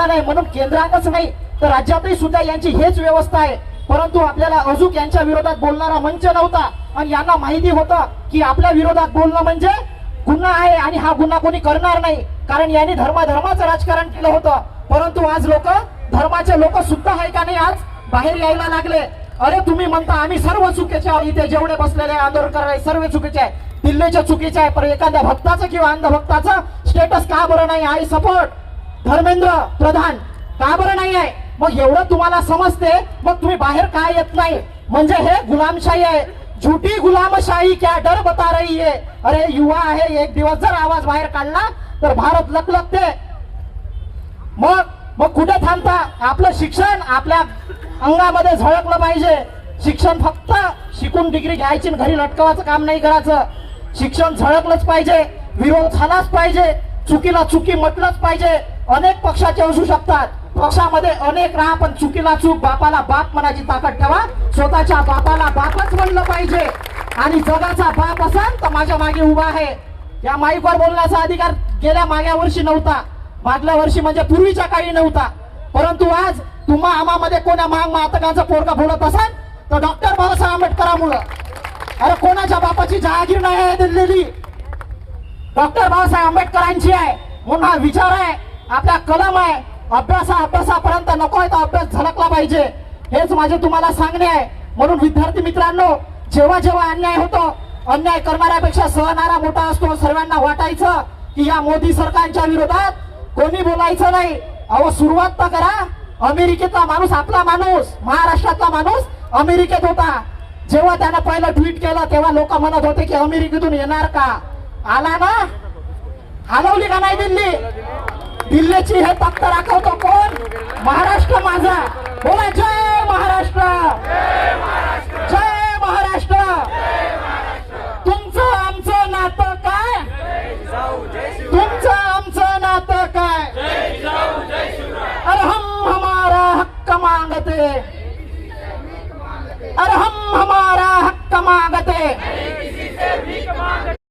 नाही, म्हणून केंद्रातच नाही तर राज्यातही सुद्धा यांची हेच व्यवस्था आहे. परंतु आपल्याला अजून यांच्या विरोधात बोलणारा मंच नव्हता आणि यांना माहिती होतं की आपल्या विरोधात बोलणं म्हणजे गुन्हा आहे आणि हा गुन्हा कोणी करणार नाही, कारण यांनी धर्माचं राजकारण केलं होतं. परंतु आज लोक धर्माचे लोक सुद्धा आहे का नाही आज बाहेर यायला लागले. अरे तुम्ही म्हणता आम्ही सर्व चुकीचे आहे, इथे जेवढे बसलेले आंदोलन करणारे सर्व चुकीचे आहे, दिल्लीचे चुकीचे आहे, पण एखाद्या भक्ताचं किंवा अंधभक्ताचं स्टेटस का बरं नाही? आय सपोर्ट धर्मेंद्र प्रधान का बरं नाही आहे? मग एवढं तुम्हाला समजते, मग तुम्ही बाहेर काय येत नाही? म्हणजे हे गुलामशाही आहे, झूठी गुलामशाही क्या डर बता रही है. अरे युवा आहे, एक दिवस जर आवाज बाहेर काढला तर भारत लखलखते. मग कुठे थांबता? आपलं शिक्षण आपल्या अंगामध्ये झळकलं पाहिजे. शिक्षण फक्त शिकून डिग्री घ्यायची घरी लटकवायचं काम नाही करायचं. शिक्षण झळकलंच पाहिजे, विरोध झालाच पाहिजे, चुकीला चुकी म्हटलंच पाहिजे. अनेक पक्षाचे असू शकतात, पक्षामध्ये अनेक राहा, पण चुकीला चूक, बापाला बाप म्हणायची ताकद ठेवा. स्वतःच्या बापाला बापच म्हणलं पाहिजे आणि जगाचा बाप असाल तर माझ्या मागे उभा आहे. या माईकवर बोलण्याचा अधिकार गेल्या मागल्या वर्षी नव्हता, मागल्या वर्षी म्हणजे पूर्वीच्या काळी नव्हता. परंतु आज तुम्हा आम्हामध्ये कोणा माग मातकांचा पोरगा बोलत असाल तर डॉक्टर बाबासाहेब आंबेडकरांमुळं. अरे कोणाच्या बापाची जहागीर नाही आहे दिलेली, डॉक्टर बाबासाहेब आंबेडकरांची आहे. म्हणून हा विचार आहे, आपल्या कलम आहे. अभ्यासापर्यंत नको आहे तर अभ्यास झलकला पाहिजे, हेच माझे तुम्हाला सांगणे आहे. म्हणून विद्यार्थी मित्रांनो, जेव्हा जेव्हा अन्याय होतो, अन्याय करणाऱ्यापेक्षा सहणारा मोठा असतो. सर्वांना वाटायचं की या मोदी सरकारच्या विरोधात कोणी बोलायचं नाही. अहो सुरुवात तर करा. अमेरिकेतला माणूस, आपला माणूस, महाराष्ट्रातला माणूस अमेरिकेत होता. जेव्हा त्यानं पहिलं ट्विट केलं तेव्हा लोक म्हणत होते की अमेरिकेतून येणार का? आला ना? हलवली का नाही दिल्ली? दिल्लीची हे तख्त राखवतो कोण? महाराष्ट्र माझा. बोला जय महाराष्ट्र, जय महाराष्ट्र. तुमचं आमचं नातं काय? तुमचं आमचं नातं काय? अरे हम हमारा हक्क मांगते, अरे हम हमारा हक्क मांगते.